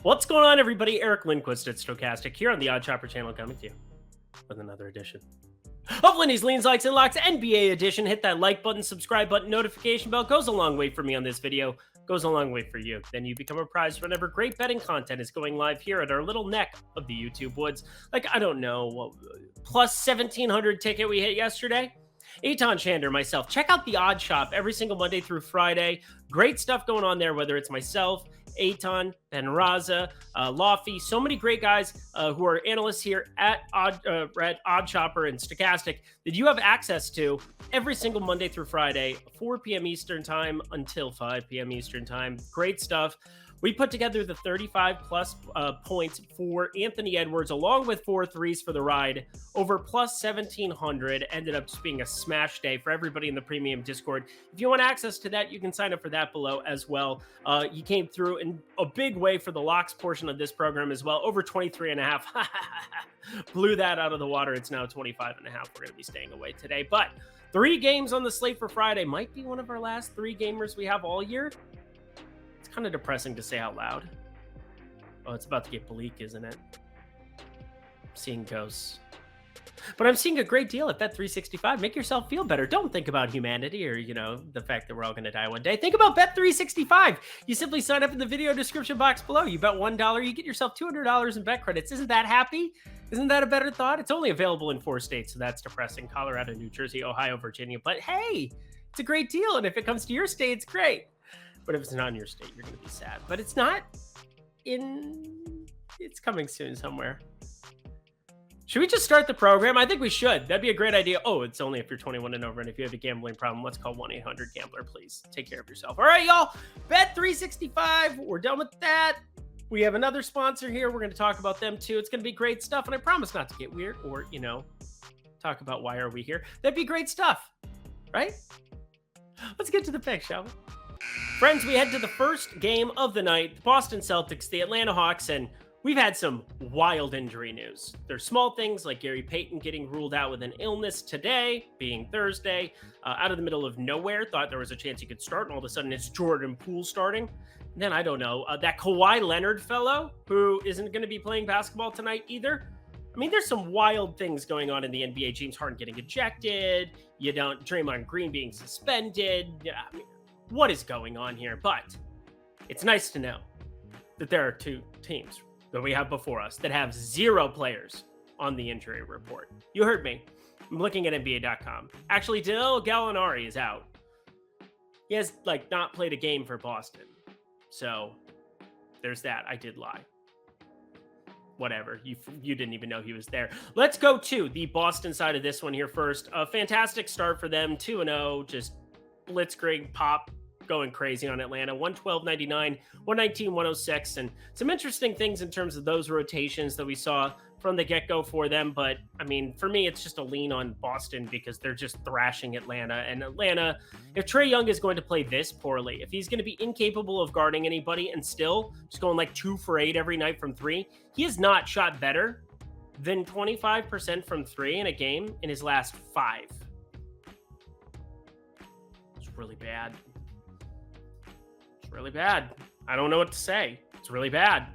What's going on, everybody? Eric Lindquist at Stochastic here on the Odd Chopper channel, coming to you with another edition of Lindy's Leans, Likes, and Locks NBA edition. Hit that like button, subscribe button, notification bell. Goes a long way for me on this video. Goes a long way for you. Then you become apprised whenever great betting content is going live here at our little neck of the YouTube woods. Like, I don't know, plus 1,700 ticket we hit yesterday. Eitan Shander, myself. Check out the Odd Shop every single Monday through Friday. Great stuff going on there, whether it's myself, Eitan, Ben Raza, Lofty, so many great guys who are analysts here at Odd Chopper and Stochastic that you have access to every single Monday through Friday, 4 p.m. Eastern time until 5 p.m. Eastern time. Great stuff. We put together the 35-plus points for Anthony Edwards, along with 4 threes for the ride, over plus 1,700. Ended up just being a smash day for everybody in the premium Discord. If you want access to that, you can sign up for that below as well. You came through in a big way for the locks portion of this program as well, over 23.5. Blew that out of the water. It's now 25.5. We're going to be staying away today. But 3 games on the slate for Friday. Might be one of our last 3 gamers we have all year. Kind of depressing to say out loud. Oh, it's about to get bleak, isn't it? I'm seeing ghosts. But I'm seeing a great deal at Bet365. Make yourself feel better. Don't think about humanity or, the fact that we're all going to die one day. Think about Bet365. You simply sign up in the video description box below. You bet $1, you get yourself $200 in bet credits. Isn't that happy? Isn't that a better thought? It's only available in 4 states, so that's depressing. Colorado, New Jersey, Ohio, Virginia. But hey, it's a great deal. And if it comes to your state, it's great. But if it's not in your state, you're going to be sad. But it's not it's coming soon somewhere. Should we just start the program? I think we should. That'd be a great idea. Oh, it's only if you're 21 and over. And if you have a gambling problem, let's call 1-800-GAMBLER, please. Take care of yourself. All right, y'all. Bet365. We're done with that. We have another sponsor here. We're going to talk about them too. It's going to be great stuff. And I promise not to get weird or, talk about why are we here. That'd be great stuff, right? Let's get to the pick, shall we? Friends, we head to the first game of the night, the Boston Celtics, the Atlanta Hawks, and we've had some wild injury news. There's small things like Gary Payton getting ruled out with an illness today, being Thursday, out of the middle of nowhere. Thought there was a chance he could start, and all of a sudden it's Jordan Poole starting. And then, I don't know, that Kawhi Leonard fellow who isn't going to be playing basketball tonight either. I mean, there's some wild things going on in the NBA. James Harden getting ejected. Draymond Green being suspended. I mean, what is going on here? But it's nice to know that there are 2 teams that we have before us that have 0 players on the injury report. You heard me. I'm looking at NBA.com. Actually, Danilo Gallinari is out. He has, not played a game for Boston. So there's that. I did lie. Whatever. You didn't even know he was there. Let's go to the Boston side of this one here first. A fantastic start for them. 2-0. Just blitzkrieg pop. Going crazy on Atlanta. 112.99, 119.106, and some interesting things in terms of those rotations that we saw from the get-go for them. But I mean, for me, it's just a lean on Boston because they're just thrashing Atlanta. And Atlanta, if Trae Young is going to play this poorly, if he's going to be incapable of guarding anybody and still just going 2 for 8 every night from 3, he has not shot better than 25% from 3 in a game in his last 5. It's really bad. Really bad. I don't know what to say. It's really bad.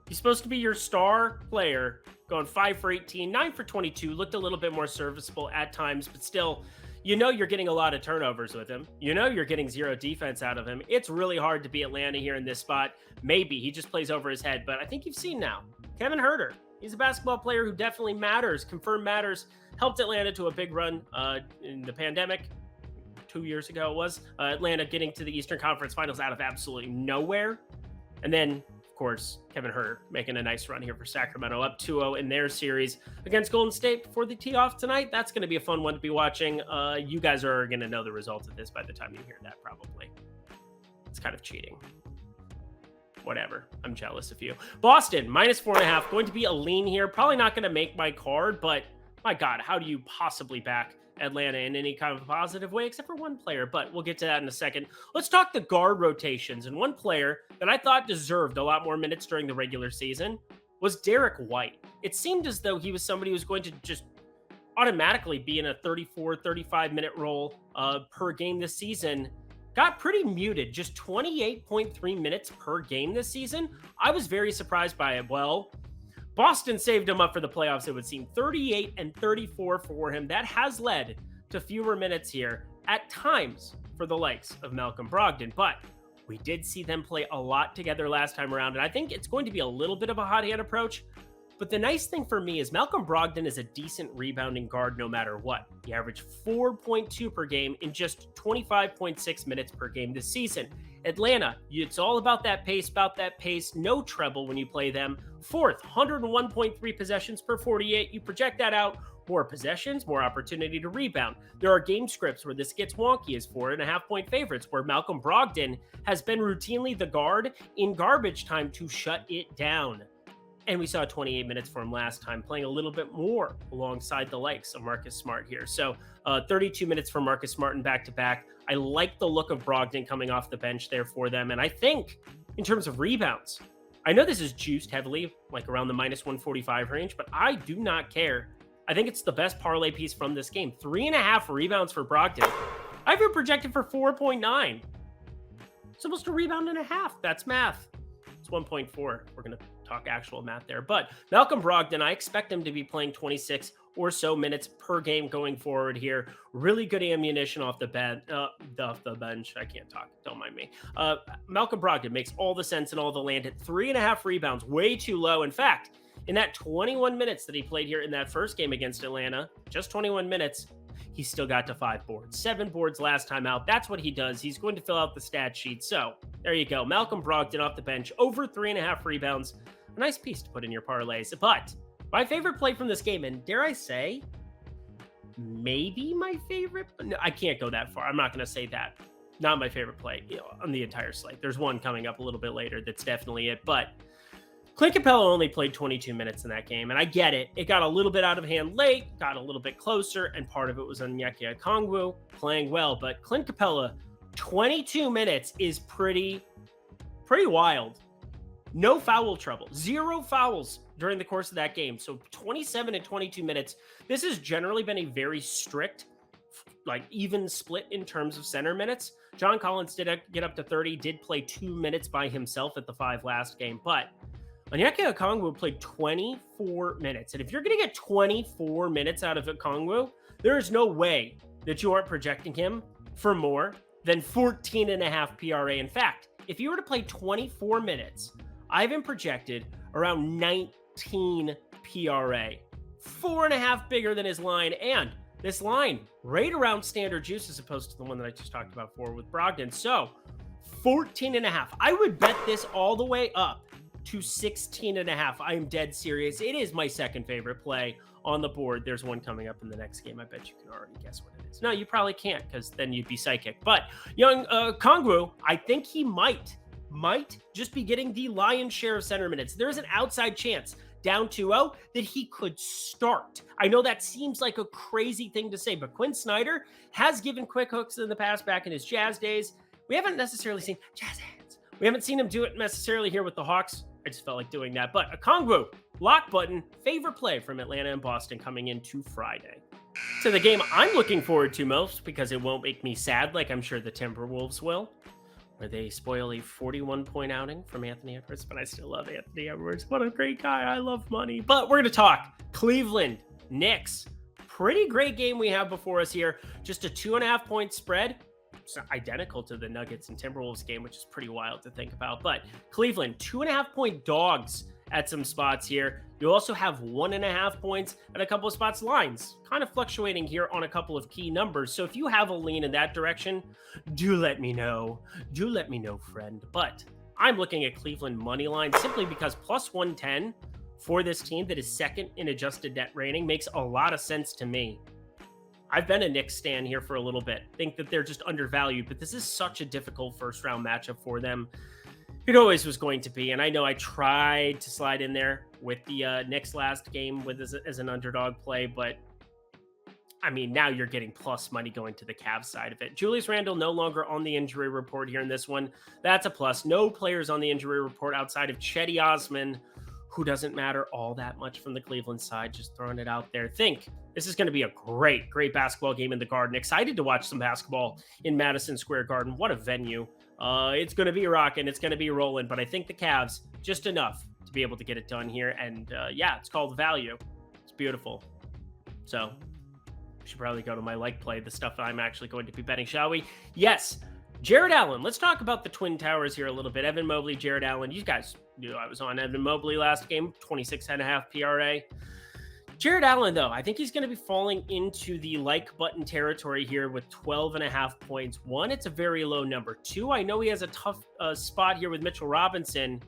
He's supposed to be your star player, going 5 for 18, 9 for 22, looked a little bit more serviceable at times, but still, you're getting a lot of turnovers with him. You're getting 0 defense out of him. It's really hard to beat Atlanta here in this spot. Maybe he just plays over his head, but I think you've seen now. Kevin Huerter, he's a basketball player who definitely matters, confirmed matters, helped Atlanta to a big run in the pandemic. 2 years ago it was. Atlanta getting to the Eastern Conference Finals out of absolutely nowhere. And then, of course, Kevin Huerter making a nice run here for Sacramento, up 2-0 in their series against Golden State before the tee-off tonight. That's going to be a fun one to be watching. You guys are going to know the results of this by the time you hear that, probably. It's kind of cheating. Whatever. I'm jealous of you. Boston, -4.5. Going to be a lean here. Probably not going to make my card, but my God, how do you possibly back Atlanta in any kind of positive way, except for one player, but we'll get to that in a second. Let's talk the guard rotations. And one player that I thought deserved a lot more minutes during the regular season was Derek White. It seemed as though he was somebody who was going to just automatically be in a 34, 35-minute role per game this season. got pretty muted, just 28.3 minutes per game this season. I was very surprised by it. Well, Boston saved him up for the playoffs, it would seem. 38 and 34 for him. That has led to fewer minutes here at times for the likes of Malcolm Brogdon, but we did see them play a lot together last time around, and I think it's going to be a little bit of a hot hand approach. But the nice thing for me is Malcolm Brogdon is a decent rebounding guard no matter what. He averaged 4.2 per game in just 25.6 minutes per game this season. Atlanta, it's all about that pace, no treble when you play them. Fourth, 101.3 possessions per 48. You project that out, more possessions, more opportunity to rebound. There are game scripts where this gets wonky as 4.5 point favorites, where Malcolm Brogdon has been routinely the guard in garbage time to shut it down. And we saw 28 minutes for him last time, playing a little bit more alongside the likes of Marcus Smart here. So 32 minutes for Marcus Smart in back-to-back. I like the look of Brogdon coming off the bench there for them. And I think in terms of rebounds, I know this is juiced heavily, like around the minus 145 range, but I do not care. I think it's the best parlay piece from this game. 3.5 rebounds for Brogdon. I've been projected for 4.9. It's almost a rebound and a half. That's math. It's 1.4. We're going to talk actual math there. But Malcolm Brogdon, I expect him to be playing 26 or so minutes per game going forward here. Really good ammunition off the bench. I can't talk. Don't mind me. Malcolm Brogdon makes all the sense in all the land at 3.5 rebounds. Way too low. In fact, in that 21 minutes that he played here in that first game against Atlanta, just 21 minutes, he still got to 5 boards. 7 boards last time out. That's what he does. He's going to fill out the stat sheet. So there you go. Malcolm Brogdon off the bench, over 3.5 rebounds. A nice piece to put in your parlays. But my favorite play from this game, and dare I say, maybe my favorite? No, I can't go that far. I'm not going to say that. Not my favorite play on the entire slate. There's one coming up a little bit later that's definitely it. But Clint Capella only played 22 minutes in that game, and I get it. It got a little bit out of hand late, got a little bit closer, and part of it was Onyeka Okongwu playing well. But Clint Capella, 22 minutes is pretty wild. No foul trouble. 0 fouls during the course of that game. So 27 and 22 minutes. This has generally been a very strict, like even split in terms of center minutes. John Collins did get up to 30, did play 2 minutes by himself at the 5 last game, but Onyeka Okongwu played 24 minutes. And if you're going to get 24 minutes out of Okongwu, there is no way that you aren't projecting him for more than 14.5 PRA. In fact, if you were to play 24 minutes, I've been projected around 19 PRA. 4.5 bigger than his line. And this line, right around standard juice as opposed to the one that I just talked about before with Brogdon. So 14.5. I would bet this all the way up to 16.5. I am dead serious. It is my second favorite play on the board. There's one coming up in the next game. I bet you can already guess what it is. No, you probably can't because then you'd be psychic. But young Okongwu, I think he might just be getting the lion's share of center minutes. There's an outside chance down 2-0 that he could start. I know that seems like a crazy thing to say, but Quinn Snyder has given quick hooks in the past back in his Jazz days. We haven't necessarily seen Jazz hands. We haven't seen him do it necessarily here with the Hawks. I just felt like doing that. But Okongwu, lock button, favorite play from Atlanta and Boston coming into Friday. So the game I'm looking forward to most because it won't make me sad like I'm sure the Timberwolves will, where they spoil a 41-point outing from Anthony Edwards. But I still love Anthony Edwards. What a great guy. I love money. But we're going to talk Cleveland, Knicks. Pretty great game we have before us here. Just a 2.5 point spread. It's identical to the Nuggets and Timberwolves game, which is pretty wild to think about. But Cleveland, 2.5 point dogs at some spots here. You also have 1.5 points at a couple of spots. Lines kind of fluctuating here on a couple of key numbers. So if you have a lean in that direction, do let me know. Do let me know, friend. But I'm looking at Cleveland money line simply because plus 110 for this team that is second in adjusted net rating makes a lot of sense to me. I've been a Knicks stan here for a little bit. Think that they're just undervalued, but this is such a difficult first round matchup for them. It always was going to be, and I know I tried to slide in there with the Knicks last game with as an underdog play, but I mean, now you're getting plus money going to the Cavs side of it. Julius Randle no longer on the injury report here in this one. That's a plus. No players on the injury report outside of Cedi Osman, who doesn't matter all that much from the Cleveland side. Just throwing it out there. Think This is going to be a great basketball game in the Garden. Excited to watch some basketball in Madison Square Garden. What a venue. It's going to be rocking. It's going to be rolling. But I think the Cavs, just enough to be able to get it done here. And yeah, it's called value. It's beautiful. So we should probably go to my play, the stuff that I'm actually going to be betting, shall we? Yes. Jared Allen. Let's talk about the Twin Towers here a little bit. Evan Mobley, Jared Allen. You guys knew I was on Evan Mobley last game, 26.5 PRA. Jared Allen, though, I think he's going to be falling into the button territory here with 12.5 points. One, it's a very low number. Two, I know he has a tough spot here with Mitchell Robinson,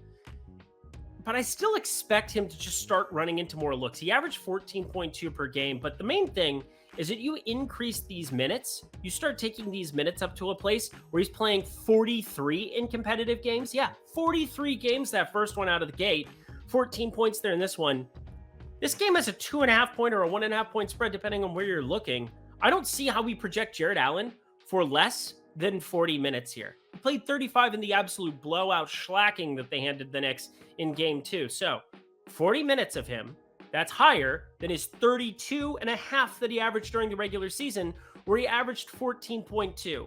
but I still expect him to just start running into more looks. He averaged 14.2 per game, but the main thing is that you increase these minutes. You start taking these minutes up to a place where he's playing 43 in competitive games. Yeah, 43 games, that first one out of the gate. 14 points there in this one. This game has a 2.5 point or a 1.5 point spread, depending on where you're looking. I don't see how we project Jared Allen for less than 40 minutes here. He played 35 in the absolute blowout schlacking that they handed the Knicks in game 2. So 40 minutes of him, that's higher than his 32.5 that he averaged during the regular season, where he averaged 14.2.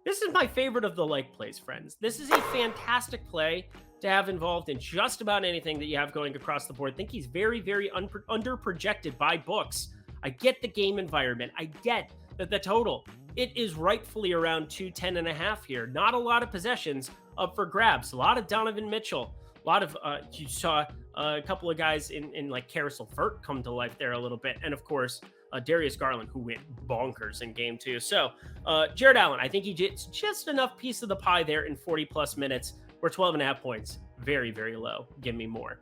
This is my favorite of the plays, friends. This is a fantastic play to have involved in just about anything that you have going across the board. I think he's very, very under-projected by books. I get the game environment. I get that the total, it is rightfully around 210.5 here. Not a lot of possessions up for grabs. A lot of Donovan Mitchell. A lot of, you saw a couple of guys in Carousel Vert come to life there a little bit. And of course, Darius Garland, who went bonkers in game 2. So Jared Allen, I think he gets just enough piece of the pie there in 40 plus minutes. We're 12.5 points. Very, very low. Give me more.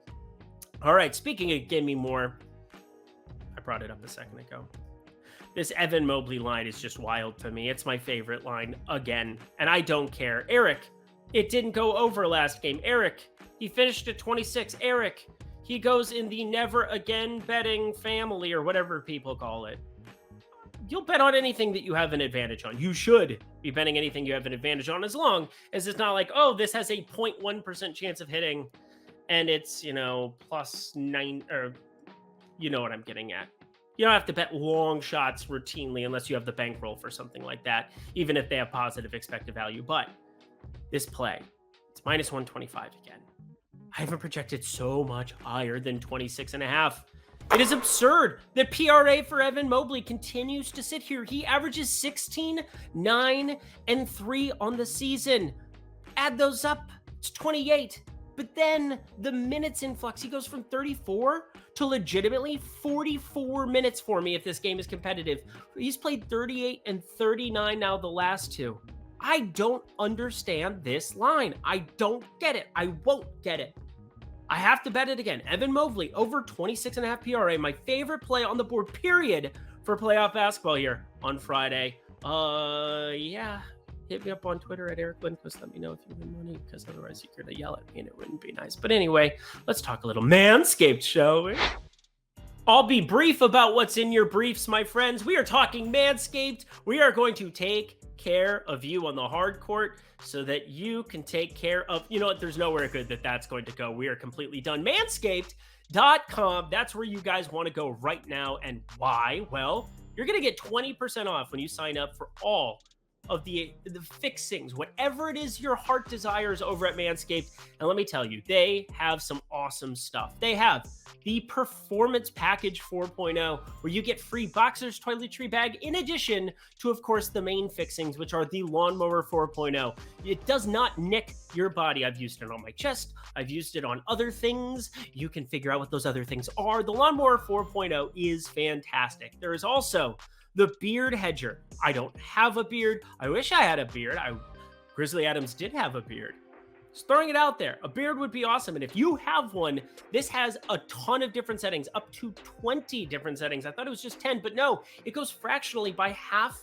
All right. Speaking of give me more, I brought it up a second ago. This Evan Mobley line is just wild to me. It's my favorite line again, and I don't care. Eric, it didn't go over last game. Eric, he finished at 26. Eric, he goes in the never again betting family or whatever people call it. You'll bet on anything that you have an advantage on. You should be betting anything you have an advantage on, as long as it's not like, oh, this has a 0.1% chance of hitting and it's, plus 9, or you know what I'm getting at. You don't have to bet long shots routinely unless you have the bankroll for something like that, even if they have positive expected value. But this play, it's minus 125 again. I haven't projected so much higher than 26.5. It is absurd that PRA for Evan Mobley continues to sit here. He averages 16, 9, and 3 on the season. Add those up, it's 28. But then the minutes influx, he goes from 34 to legitimately 44 minutes for me if this game is competitive. He's played 38 and 39 now the last two. I don't understand this line. I don't get it. I won't get it. I have to bet it again. Evan Mobley over 26.5 PRA, my favorite play on the board, period, for playoff basketball here on Friday. Yeah, hit me up on Twitter at Eric Lindquist. Let me know if you win money, because otherwise you're going to yell at me and it wouldn't be nice. But anyway, let's talk a little Manscaped, shall we? I'll be brief about what's in your briefs, my friends. We are talking Manscaped. We are going to take care of you on the hard court so that you can take care of, there's nowhere good that's going to go. We are completely done. Manscaped.com. That's where you guys want to go right now. And why? Well, you're going to get 20% off when you sign up for all of the fixings, whatever it is your heart desires over at Manscaped. And let me tell you, they have some awesome stuff. They have the Performance Package 4.0, where you get free boxers toiletry bag, in addition to, of course, the main fixings, which are the Lawnmower 4.0. It does not nick your body. I've used it on my chest. I've used it on other things. You can figure out what those other things are. The Lawnmower 4.0 is fantastic. There is also the Beard Hedger. I don't have a beard. I wish I had a beard. Grizzly Adams did have a beard. Just throwing it out there. A beard would be awesome. And if you have one, this has a ton of different settings, up to 20 different settings. I thought it was just 10, but no, it goes fractionally by half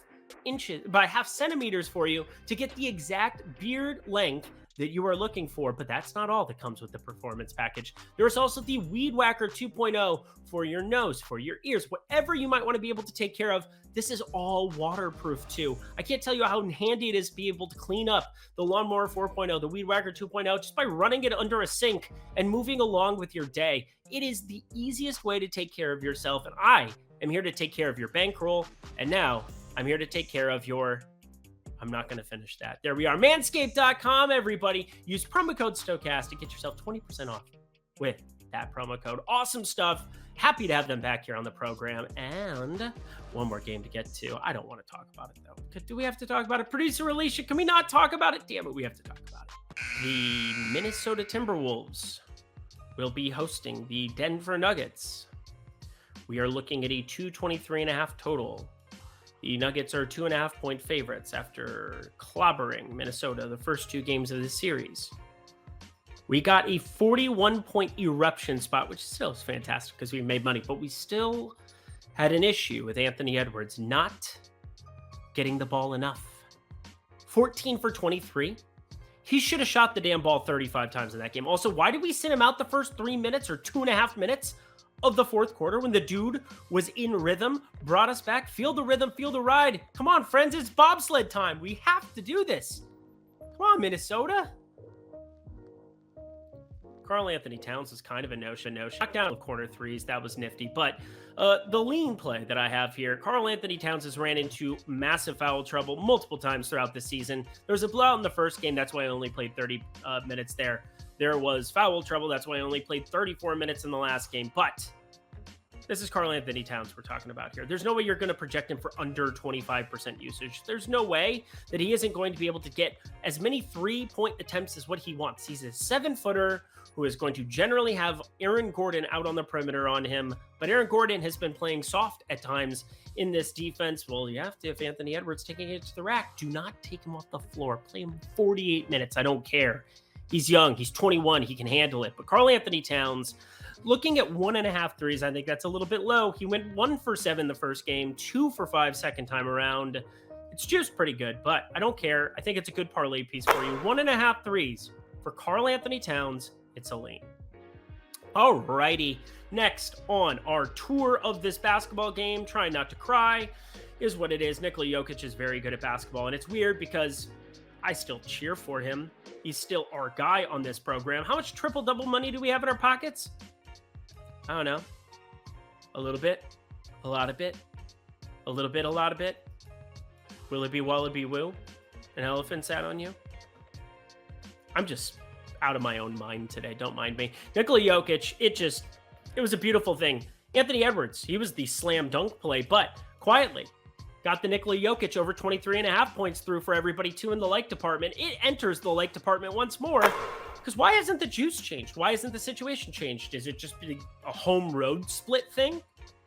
centimeters for you to get the exact beard length that you are looking for. But that's not all that comes with the Performance Package. There's also the Weed Whacker 2.0 for your nose, for your ears, whatever you might want to be able to take care of. This is all waterproof too. I can't tell you how handy it is to be able to clean up the Lawnmower 4.0, the Weed Whacker 2.0, just by running it under a sink and moving along with your day. It is the easiest way to take care of yourself, and I am here to take care of your bankroll. And now I'm here to take care of your... I'm not going to finish that. There we are. Manscaped.com, everybody. Use promo code STOCAST to get yourself 20% off with that promo code. Awesome stuff. Happy to have them back here on the program. And one more game to get to. I don't want to talk about it, though. Do we have to talk about it? Producer Alicia, can we not talk about it? Damn it, we have to talk about it. The Minnesota Timberwolves will be hosting the Denver Nuggets. We are looking at a 223.5 total. The Nuggets are 2.5-point favorites after clobbering Minnesota the first 2 games of the series. We got a 41-point eruption spot, which still is fantastic because we made money, but we still had an issue with Anthony Edwards not getting the ball enough. 14 for 23. He should have shot the damn ball 35 times in that game. Also, why did we send him out the first 3 minutes or 2.5 minutes of the fourth quarter when the dude was in rhythm, brought us back? Feel the rhythm, feel the ride. Come on, friends, it's bobsled time. We have to do this. Come on, Minnesota. Karl Anthony Towns is kind of a no-show. Knocked down corner threes. That was nifty. But the lean play that I have here, Karl Anthony Towns has ran into massive foul trouble multiple times throughout the season. There was a blowout in the first game. That's why I only played 30 minutes there. There was foul trouble. That's why I only played 34 minutes in the last game. But this is Karl Anthony Towns we're talking about here. There's no way you're going to project him for under 25% usage. There's no way that he isn't going to be able to get as many 3-point attempts as what he wants. He's a 7-footer who is going to generally have Aaron Gordon out on the perimeter on him. But Aaron Gordon has been playing soft at times in this defense. Well, you have to if Anthony Edwards taking it to the rack. Do not take him off the floor. Play him 48 minutes. I don't care. He's young. He's 21. He can handle it. But Karl Anthony Towns, looking at 1.5 threes, I think that's a little bit low. He went 1 for 7 the first game, 2 for 5 second time around. It's just pretty good, but I don't care. I think it's a good parlay piece for you. 1.5 threes for Karl Anthony Towns. It's a lean. All righty. Next on our tour of this basketball game, trying not to cry, is what it is. Nikola Jokic is very good at basketball, and it's weird because I still cheer for him. He's still our guy on this program. How much triple-double money do we have in our pockets? I don't know. A little bit. A lot of bit. A little bit, a lot of bit. Will it be wallaby woo? An elephant sat on you? I'm just out of my own mind today. Don't mind me. Nikola Jokic, it was a beautiful thing. Anthony Edwards, he was the slam dunk play, but quietly got the Nikola Jokic over 23.5 points through for everybody too in the like department. It enters the like department once more. Because why hasn't the juice changed? Why isn't the situation changed? Is it just a home road split thing?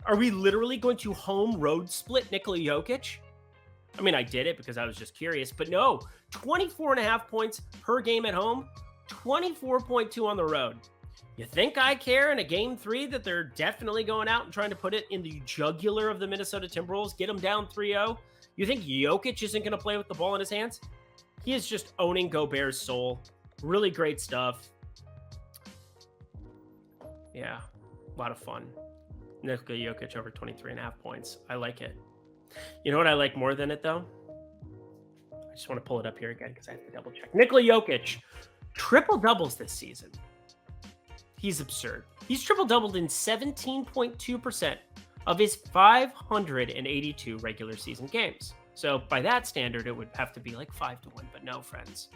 Are we literally going to home road split Nikola Jokic? I mean, I did it because I was just curious, but no, 24.5 points per game at home, 24.2 on the road. You think I care in a game 3 that they're definitely going out and trying to put it in the jugular of the Minnesota Timberwolves, get them down 3-0? You think Jokic isn't going to play with the ball in his hands? He is just owning Gobert's soul. Really great stuff. Yeah, a lot of fun. Nikola Jokic over 23.5 points. I like it. You know what I like more than it, though? I just want to pull it up here again because I have to double check. Nikola Jokic, triple doubles this season. He's absurd. He's triple doubled in 17.2% of his 582 regular season games. So by that standard, it would have to be like 5-1, but no, friends.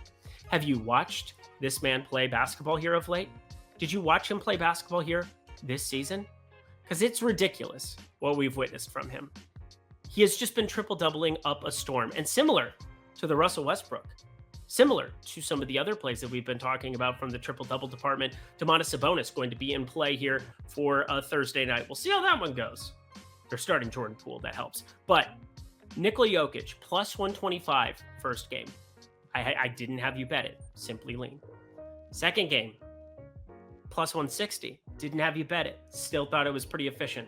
Have you watched this man play basketball here of late? Did you watch him play basketball here this season? Because it's ridiculous what we've witnessed from him. He has just been triple doubling up a storm, and similar to the Russell Westbrook, similar to some of the other plays that we've been talking about from the triple-double department. Domantas Sabonis going to be in play here for Thursday night. We'll see how that one goes. They're starting Jordan Poole. That helps. But Nikola Jokic, plus 125 first game. I didn't have you bet it. Simply lean. Second game, plus 160. Didn't have you bet it. Still thought it was pretty efficient.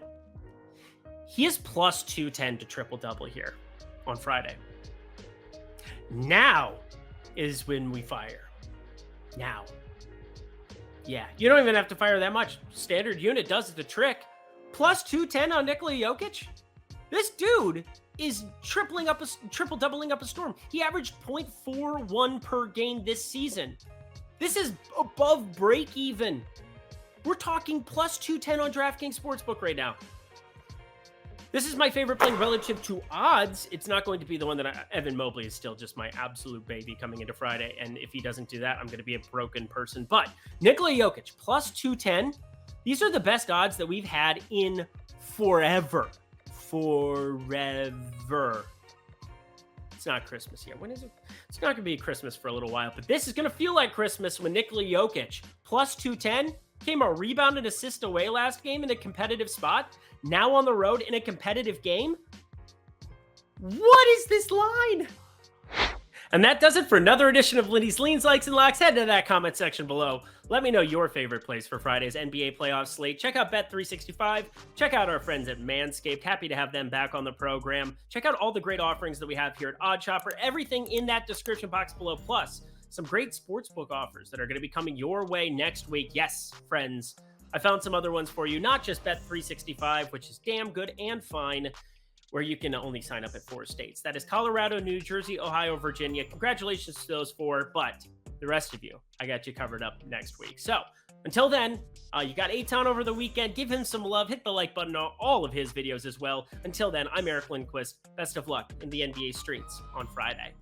He is plus 210 to triple-double here on Friday. Now is when we fire. Now. Yeah, you don't even have to fire that much. Standard unit does the trick. Plus 210 on Nikola Jokic. This dude is triple doubling up a storm. He averaged 0.41 per game this season. This is above break even. We're talking plus 210 on DraftKings Sportsbook right now. This is my favorite play relative to odds. It's not going to be the one that Evan Mobley is still just my absolute baby coming into Friday. And if he doesn't do that, I'm going to be a broken person. But Nikola Jokic plus 210. These are the best odds that we've had in forever. It's not Christmas yet. When is it? It's not going to be Christmas for a little while, but this is going to feel like Christmas when Nikola Jokic plus 210 came a rebound and assist away last game in a competitive spot. Now on the road in a competitive game. What is this line? And that does it for another edition of Lindy's Leans, Likes, and Locks. Head to that comment section below. Let me know your favorite plays for Friday's NBA playoff slate. Check out Bet365. Check out our friends at Manscaped. Happy to have them back on the program. Check out all the great offerings that we have here at OddsShopper. Everything in that description box below. Plus, some great sportsbook offers that are going to be coming your way next week. Yes, friends, I found some other ones for you. Not just Bet365, which is damn good and fine, where you can only sign up at 4 states. That is Colorado, New Jersey, Ohio, Virginia. Congratulations to those 4, but the rest of you, I got you covered up next week. So until then, you got Aton over the weekend. Give him some love. Hit the like button on all of his videos as well. Until then, I'm Eric Lindquist. Best of luck in the NBA streets on Friday.